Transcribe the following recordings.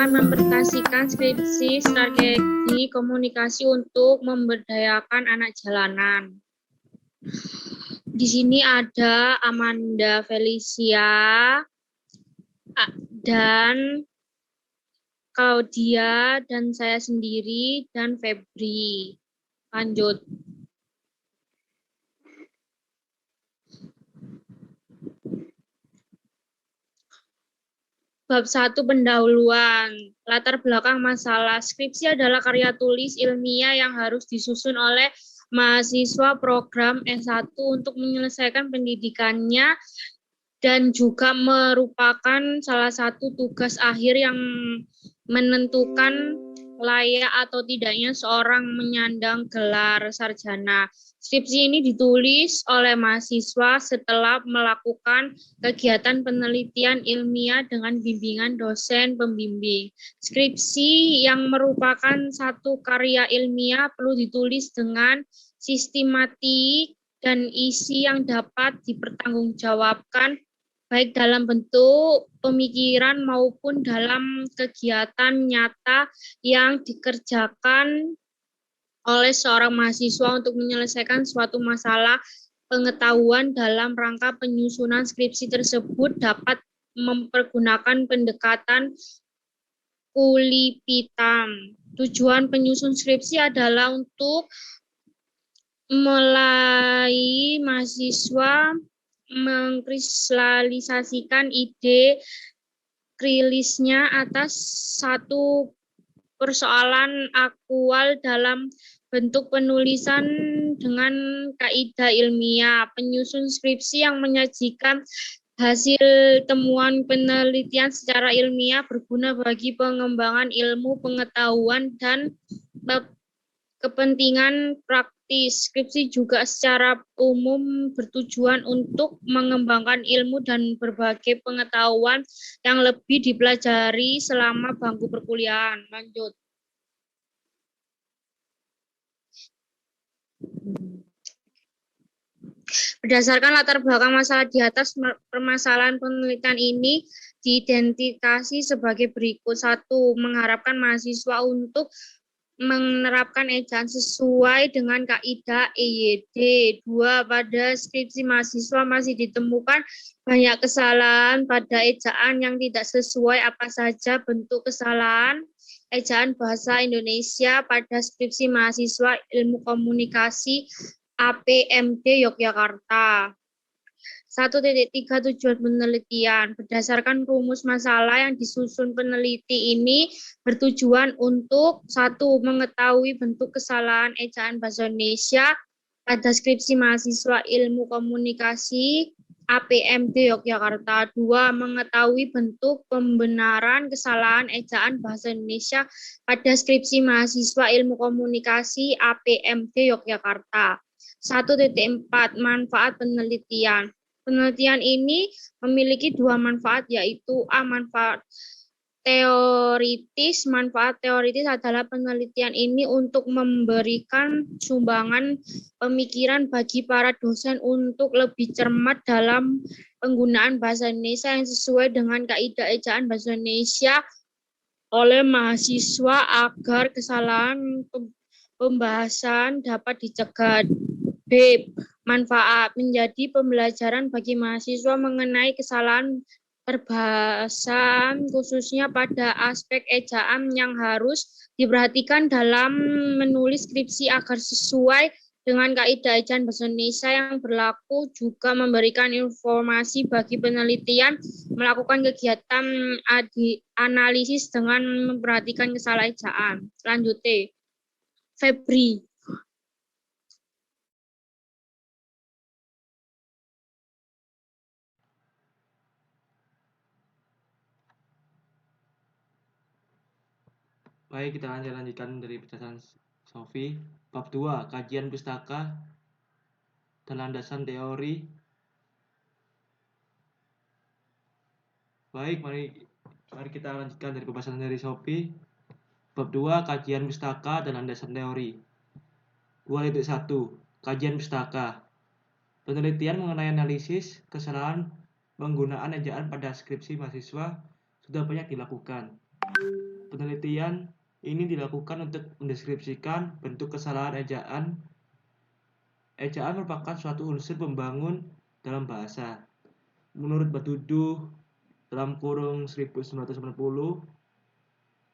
akan mempresentasikan skripsi strategi komunikasi untuk memberdayakan anak jalanan. Di sini ada Amanda Felicia dan Claudia dan saya sendiri dan Febri. Lanjut. Bab 1 pendahuluan. Latar belakang masalah. Skripsi adalah karya tulis ilmiah yang harus disusun oleh mahasiswa program S1 untuk menyelesaikan pendidikannya dan juga merupakan salah satu tugas akhir yang menentukan layak atau tidaknya seorang menyandang gelar sarjana. Skripsi ini ditulis oleh mahasiswa setelah melakukan kegiatan penelitian ilmiah dengan bimbingan dosen pembimbing. Skripsi yang merupakan satu karya ilmiah perlu ditulis dengan sistematik dan isi yang dapat dipertanggungjawabkan baik dalam bentuk pemikiran maupun dalam kegiatan nyata yang dikerjakan oleh seorang mahasiswa untuk menyelesaikan suatu masalah. Pengetahuan dalam rangka penyusunan skripsi tersebut dapat mempergunakan pendekatan Kulipitam. Tujuan penyusun skripsi adalah untuk mulai mahasiswa mengkristalisasikan ide krilisnya atas satu persoalan aktual dalam bentuk penulisan dengan kaidah ilmiah. Penyusun skripsi yang menyajikan hasil temuan penelitian secara ilmiah berguna bagi pengembangan ilmu pengetahuan dan kepentingan praktis. Skripsi juga secara umum bertujuan untuk mengembangkan ilmu dan berbagai pengetahuan yang lebih dipelajari selama bangku perkuliahan. Lanjut. Berdasarkan latar belakang masalah di atas, permasalahan penelitian ini diidentifikasi sebagai berikut. 1. Mengharapkan mahasiswa untuk menerapkan ejaan sesuai dengan kaidah EYD. 2. Pada skripsi mahasiswa masih ditemukan banyak kesalahan pada ejaan yang tidak sesuai. Apa saja bentuk kesalahan ejaan bahasa Indonesia pada skripsi mahasiswa Ilmu Komunikasi APMD Yogyakarta? 1.3 Tujuan penelitian. Berdasarkan rumus masalah yang disusun peneliti ini bertujuan untuk 1. Mengetahui bentuk kesalahan ejaan bahasa Indonesia pada skripsi mahasiswa Ilmu Komunikasi APMD Yogyakarta. 2. Mengetahui bentuk pembenaran kesalahan ejaan bahasa Indonesia pada skripsi mahasiswa Ilmu Komunikasi APMD Yogyakarta. 1.4 Manfaat penelitian. Penelitian ini memiliki 2 manfaat, yaitu A. Manfaat teoritis. Manfaat teoritis adalah penelitian ini untuk memberikan sumbangan pemikiran bagi para dosen untuk lebih cermat dalam penggunaan bahasa Indonesia yang sesuai dengan kaidah ejaan bahasa Indonesia oleh mahasiswa agar kesalahan pembahasan dapat dicegah. B. Manfaat menjadi pembelajaran bagi mahasiswa mengenai kesalahan perbahasan khususnya pada aspek ejaan yang harus diperhatikan dalam menulis skripsi agar sesuai dengan kaidah ejaan bahasa Indonesia yang berlaku. Juga memberikan informasi bagi penelitian melakukan kegiatan analisis dengan memperhatikan kesalahan ejaan. Selanjutnya, Febri. Baik, kita lanjutkan dari penjelasan Sofi. Bab 2, kajian pustaka dan landasan teori. Baik, mari kita lanjutkan dari pembahasan dari Sofi. Bab 2, kajian pustaka dan landasan teori. 2.1, kajian pustaka. Penelitian mengenai analisis kesalahan penggunaan ejaan pada skripsi mahasiswa sudah banyak dilakukan. Penelitian ini dilakukan untuk mendeskripsikan bentuk kesalahan ejaan. Ejaan merupakan suatu unsur pembangun dalam bahasa. Menurut Batuduh dalam kurung 1990,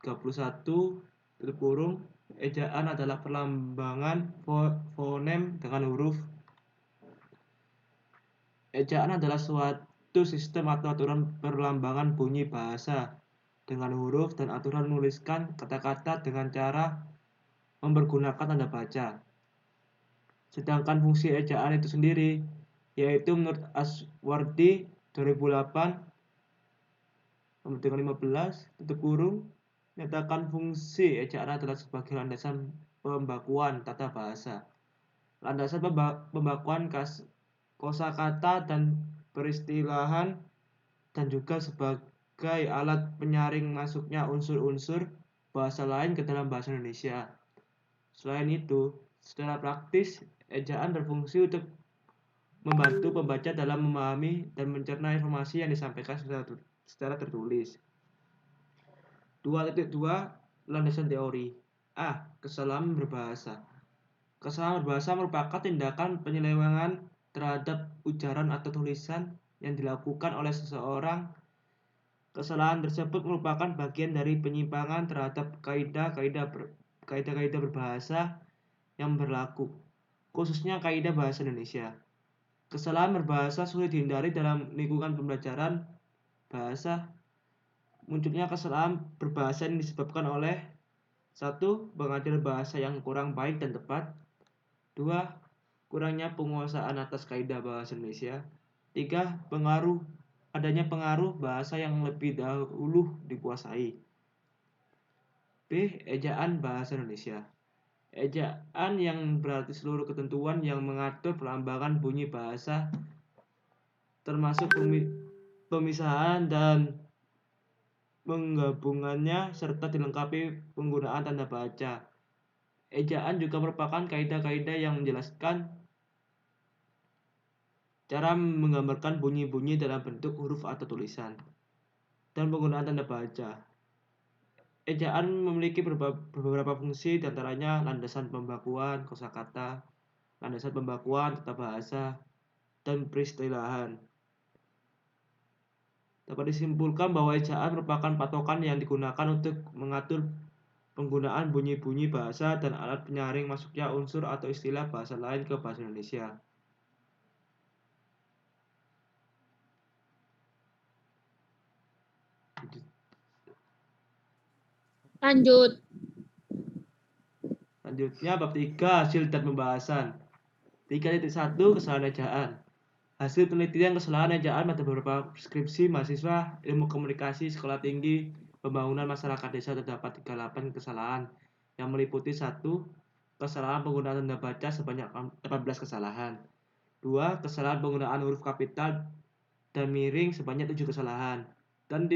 31, tutup kurung, ejaan adalah perlambangan fonem dengan huruf. Ejaan adalah suatu sistem atau aturan perlambangan bunyi bahasa dengan huruf dan aturan menuliskan kata-kata dengan cara mempergunakan tanda baca. Sedangkan fungsi ejaan itu sendiri, yaitu menurut Aswardi 2008, nomor 15, tutup kurung, menyatakan fungsi ejaan adalah sebagai landasan pembakuan tata bahasa. Landasan pembakuan kosakata dan peristilahan, dan juga sebagai alat penyaring masuknya unsur-unsur bahasa lain ke dalam bahasa Indonesia. Selain itu, secara praktis, ejaan berfungsi untuk membantu pembaca dalam memahami dan mencerna informasi yang disampaikan secara tertulis. 2.2 Landasan teori. A. Kesalahan berbahasa. Kesalahan berbahasa merupakan tindakan penyelewengan terhadap ujaran atau tulisan yang dilakukan oleh seseorang. Kesalahan tersebut merupakan bagian dari penyimpangan terhadap kaidah-kaidah berbahasa yang berlaku, khususnya kaidah bahasa Indonesia. Kesalahan berbahasa sulit dihindari dalam lingkungan pembelajaran bahasa. Munculnya kesalahan berbahasa ini disebabkan oleh 1. Pengajar bahasa yang kurang baik dan tepat. 2. Kurangnya penguasaan atas kaidah bahasa Indonesia. 3. Adanya pengaruh bahasa yang lebih dahulu dikuasai. B. Ejaan bahasa Indonesia. Ejaan yang berarti seluruh ketentuan yang mengatur pelambangan bunyi bahasa, termasuk pemisahan dan penggabungannya serta dilengkapi penggunaan tanda baca. Ejaan juga merupakan kaidah-kaidah yang menjelaskan cara menggambarkan bunyi-bunyi dalam bentuk huruf atau tulisan, dan penggunaan tanda baca. Ejaan memiliki beberapa fungsi, diantaranya landasan pembakuan kosakata, landasan pembakuan tata bahasa, dan peristilahan. Dapat disimpulkan bahwa ejaan merupakan patokan yang digunakan untuk mengatur penggunaan bunyi-bunyi bahasa dan alat penyaring masuknya unsur atau istilah bahasa lain ke bahasa Indonesia. Lanjut. Selanjutnya bab 3, hasil dan pembahasan. 3.1 Kesalahan ejaan. Hasil penelitian kesalahan ejaan pada beberapa skripsi mahasiswa ilmu komunikasi sekolah tinggi pembangunan masyarakat desa terdapat 38 kesalahan yang meliputi 1. Kesalahan penggunaan tanda baca sebanyak 18 kesalahan. 2. Kesalahan penggunaan huruf kapital dan miring sebanyak 7 kesalahan. Dan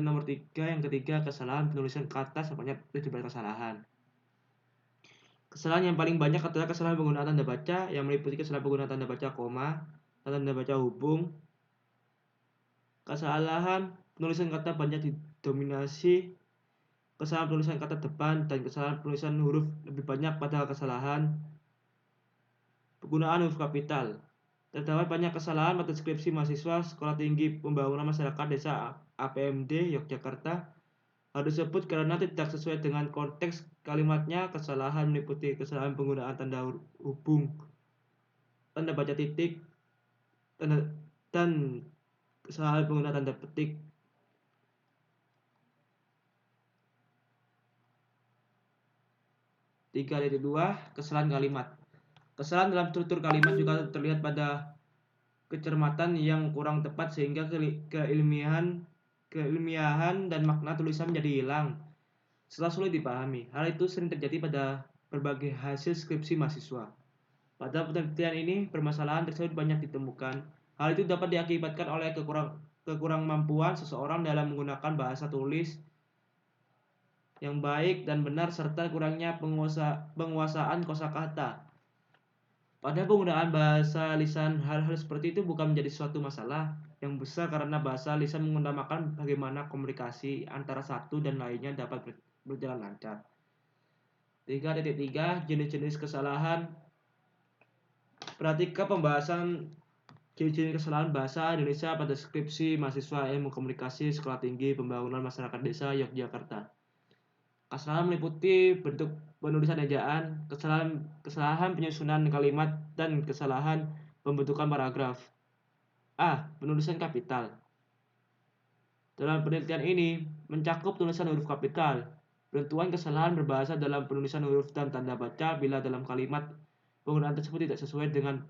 nomor 3, yang ketiga, kesalahan penulisan kata sebanyak 17 kesalahan. Kesalahan yang paling banyak adalah kesalahan penggunaan tanda baca yang meliputi kesalahan penggunaan tanda baca koma, tanda baca hubung. Kesalahan penulisan kata banyak didominasi kesalahan penulisan kata depan, dan kesalahan penulisan huruf lebih banyak pada kesalahan penggunaan huruf kapital. Terdapat banyak kesalahan pada skripsi mahasiswa Sekolah Tinggi Pembangunan Masyarakat Desa APMD Yogyakarta. Hal tersebut karena tidak sesuai dengan konteks kalimatnya. Kesalahan meliputi kesalahan penggunaan tanda hubung, tanda baca titik, dan kesalahan penggunaan tanda petik. Tiga dari 2, kesalahan kalimat. Kesalahan dalam struktur kalimat juga terlihat pada kecermatan yang kurang tepat sehingga keilmiahan dan makna tulisan menjadi hilang setelah sulit dipahami. Hal itu sering terjadi pada berbagai hasil skripsi mahasiswa. Pada penelitian ini, permasalahan tersebut banyak ditemukan. Hal itu dapat diakibatkan oleh kekurang mampuan seseorang dalam menggunakan bahasa tulis yang baik dan benar serta kurangnya penguasaan kosakata. Pada penggunaan bahasa lisan, hal-hal seperti itu bukan menjadi suatu masalah. yang besar karena bahasa lisan mengutamakan bagaimana komunikasi antara satu dan lainnya dapat berjalan lancar. 3.3 Jenis-jenis kesalahan. Perhatikan pembahasan ciri-ciri kesalahan bahasa Indonesia pada skripsi mahasiswa ilmu komunikasi Sekolah Tinggi Pembangunan Masyarakat Desa Yogyakarta. Kesalahan meliputi bentuk penulisan ejaan, kesalahan penyusunan kalimat, dan kesalahan pembentukan paragraf. A. Penulisan kapital. Dalam penelitian ini mencakup tulisan huruf kapital. Penentuan kesalahan berbahasa dalam penulisan huruf dan tanda baca bila dalam kalimat penggunaan tersebut tidak sesuai dengan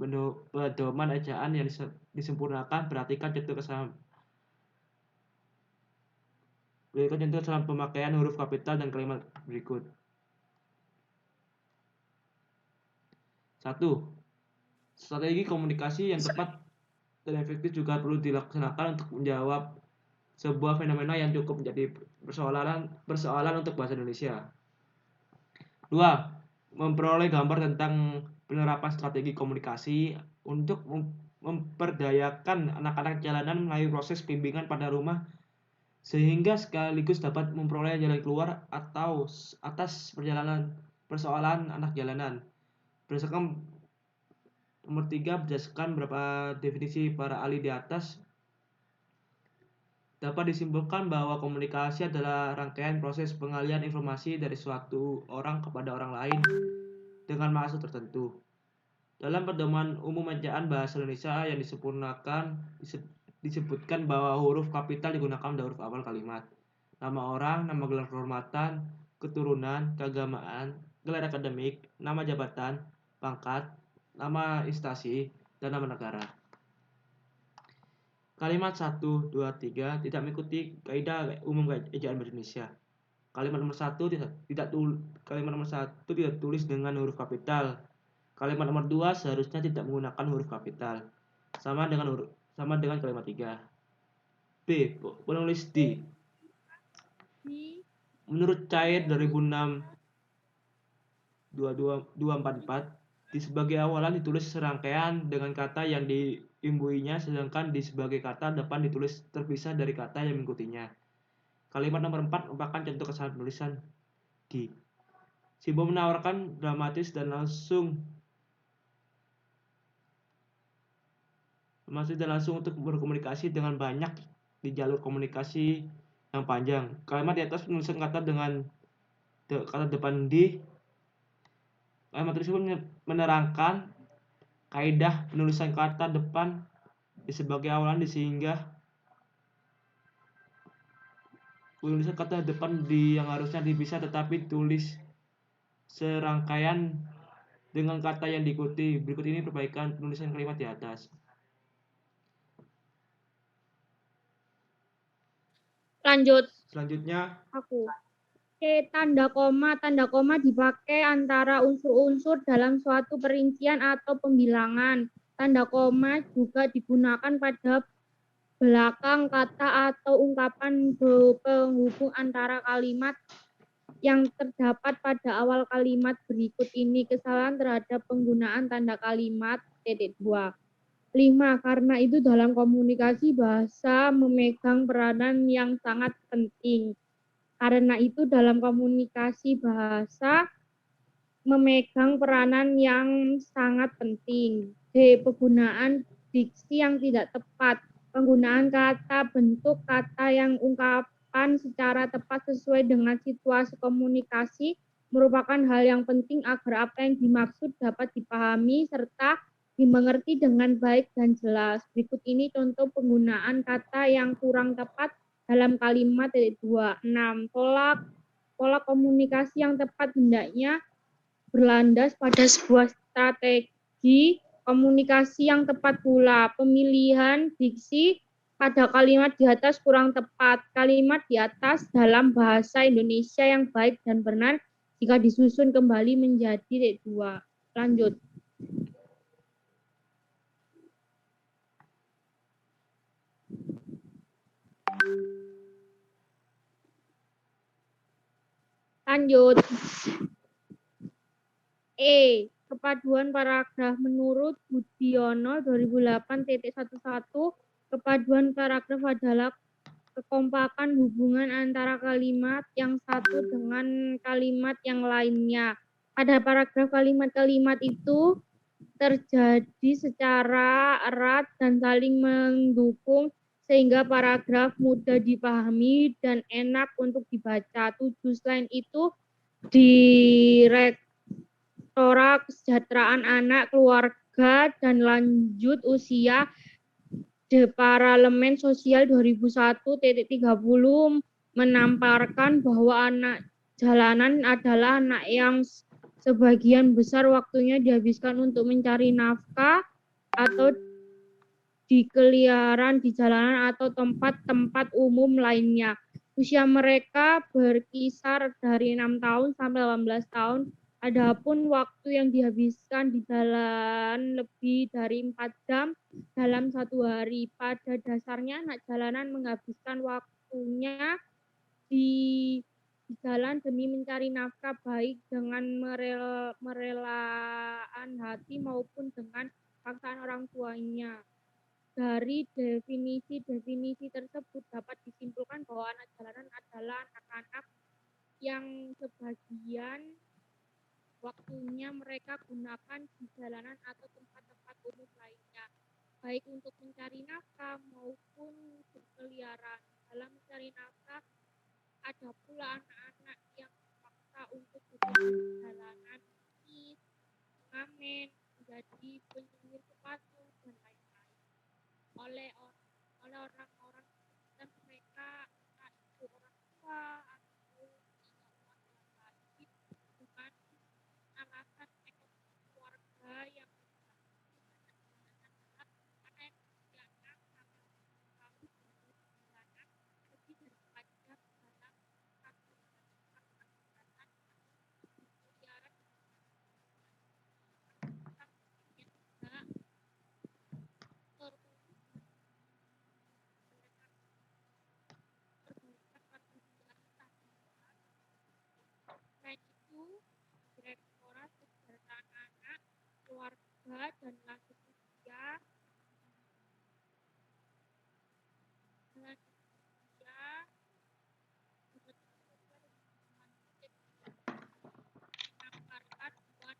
pedoman ejaan yang disempurnakan. Perhatikan contoh kesalahan. Berikut contoh kesalahan pemakaian huruf kapital dan kalimat berikut. 1. Strategi komunikasi yang tepat dan efektif juga perlu dilaksanakan untuk menjawab sebuah fenomena yang cukup menjadi persoalan untuk bahasa Indonesia. 2. Memperoleh gambar tentang penerapan strategi komunikasi untuk memperdayakan anak-anak jalanan melalui proses bimbingan pada rumah sehingga sekaligus dapat memperoleh jalan keluar atau atas persoalan anak jalanan. Berdasarkan nomor 3, berdasarkan beberapa definisi para ahli di atas, dapat disimpulkan bahwa komunikasi adalah rangkaian proses pengalian informasi dari suatu orang kepada orang lain dengan maksud tertentu. Dalam pedoman umum ejaan bahasa Indonesia yang disempurnakan, disebutkan bahwa huruf kapital digunakan pada huruf awal kalimat. Nama orang, nama gelar kehormatan, keturunan, keagamaan, gelar akademik, nama jabatan, pangkat, nama instansi, dan nama negara. Kalimat 1, 2, 3 tidak mengikuti kaidah umum ejaan bahasa Indonesia. Kalimat nomor 1 tidak tulis dengan huruf kapital. Kalimat nomor 2 seharusnya tidak menggunakan huruf kapital. Sama dengan kalimat 3. B. Penulis D. Menurut Cair 2006 2244, di sebagai awalan ditulis serangkaian dengan kata yang diimbuinya, sedangkan di sebagai kata depan ditulis terpisah dari kata yang mengikutinya. Kalimat nomor 4 merupakan contoh kesalahan penulisan D. Simbol menawarkan dramatis dan langsung untuk berkomunikasi dengan banyak di jalur komunikasi yang panjang. Kalimat di atas penulisan kata dengan kata depan D. Kalimat tersebut menerangkan kaidah penulisan kata depan di sebagai awalan sehingga penulisan kata depan yang harusnya dipisah tetapi tulis serangkaian dengan kata yang diikuti. Berikut ini perbaikan penulisan kalimat di atas. Lanjut. Selanjutnya Aku. Tanda koma dipakai antara unsur-unsur dalam suatu perincian atau pembilangan. Tanda koma juga digunakan pada belakang kata atau ungkapan penghubung antara kalimat yang terdapat pada awal kalimat. Berikut ini kesalahan terhadap penggunaan tanda kalimat. 2. 5. Karena itu dalam komunikasi bahasa memegang peranan yang sangat penting. Karena itu dalam komunikasi bahasa memegang peranan yang sangat penting. D. Penggunaan diksi yang tidak tepat. Penggunaan kata bentuk kata yang ungkapan secara tepat sesuai dengan situasi komunikasi merupakan hal yang penting agar apa yang dimaksud dapat dipahami serta dimengerti dengan baik dan jelas. Berikut ini contoh penggunaan kata yang kurang tepat dalam kalimat. 2. 6. Pola komunikasi yang tepat hendaknya berlandas pada sebuah strategi komunikasi yang tepat pula. Pemilihan diksi pada kalimat di atas kurang tepat. Kalimat di atas dalam bahasa Indonesia yang baik dan benar jika disusun kembali menjadi 2. Lanjut. Lanjut. E. Kepaduan paragraf menurut Budiono 2008.11 Kepaduan paragraf adalah kekompakan hubungan antara kalimat yang satu dengan kalimat yang lainnya. Pada paragraf kalimat-kalimat itu terjadi secara erat dan saling mendukung sehingga paragraf mudah dipahami dan enak untuk dibaca. 7. Selain itu, Direktorat Kesejahteraan Anak, Keluarga, dan Lanjut Usia Departemen Sosial 2001-30 menamparkan bahwa anak jalanan adalah anak yang sebagian besar waktunya dihabiskan untuk mencari nafkah atau dikeliaran di jalanan atau tempat-tempat umum lainnya. Usia mereka berkisar dari 6 tahun sampai 18 tahun. Adapun waktu yang dihabiskan di jalan lebih dari 4 jam dalam satu hari. Pada dasarnya anak jalanan menghabiskan waktunya di jalan demi mencari nafkah baik dengan merelaan hati maupun dengan paksaan orang tuanya. Dari definisi-definisi tersebut dapat disimpulkan bahwa anak jalanan adalah anak-anak yang sebagian waktunya mereka gunakan di jalanan atau tempat-tempat umum lainnya, baik untuk mencari nafkah maupun berkeliaran. Dalam mencari nafkah, ada pula anak-anak yang dipaksa untuk bekerja di jalanan, mengamen, menjadi penyihir sepatu, dan lain-lain. Oleh orang-orang sekitar mereka, entah itu orang tua atau orang lain, dengan alasan ekonomi keluarga yang Direktorat Kesejahteraan Anak, Keluarga, dan Lanjut Usia menamparkan buat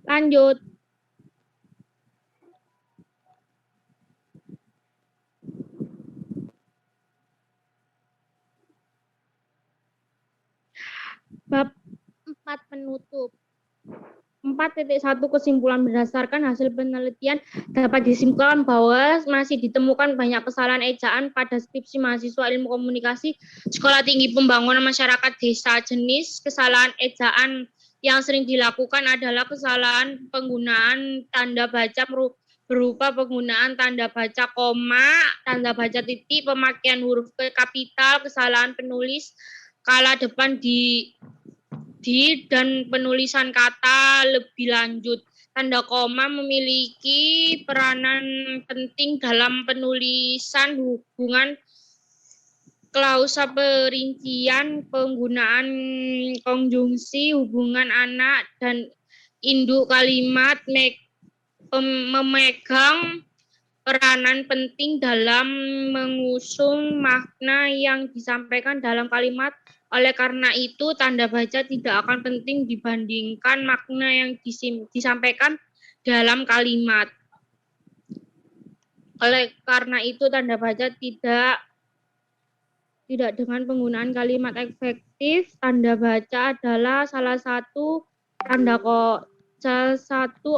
lanjut. Bab 4 penutup. 4.1 Kesimpulan. Berdasarkan hasil penelitian dapat disimpulkan bahwa masih ditemukan banyak kesalahan ejaan pada skripsi mahasiswa ilmu komunikasi Sekolah Tinggi Pembangunan Masyarakat Desa. Jenis kesalahan ejaan yang sering dilakukan adalah kesalahan penggunaan tanda baca berupa penggunaan tanda baca koma, tanda baca titik, pemakaian huruf kapital, kesalahan penulis kala depan di dan penulisan kata lebih lanjut. Tanda koma memiliki peranan penting dalam penulisan hubungan klausa perincian, penggunaan konjungsi, hubungan anak dan induk kalimat, memegang peranan penting dalam mengusung makna yang disampaikan dalam kalimat. Oleh karena itu, tanda baca tidak akan penting dibandingkan makna yang disampaikan dalam kalimat. Oleh karena itu, tanda baca tidak dengan penggunaan kalimat efektif. Tanda baca adalah salah satu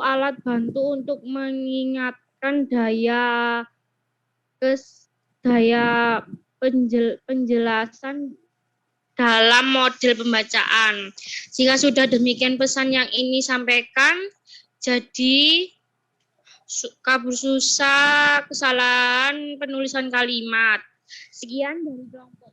alat bantu untuk mengingatkan daya penjelasan dalam model pembacaan. Jika sudah demikian pesan yang ini sampaikan, jadi kabur susah kesalahan penulisan kalimat. Sekian dari kelompok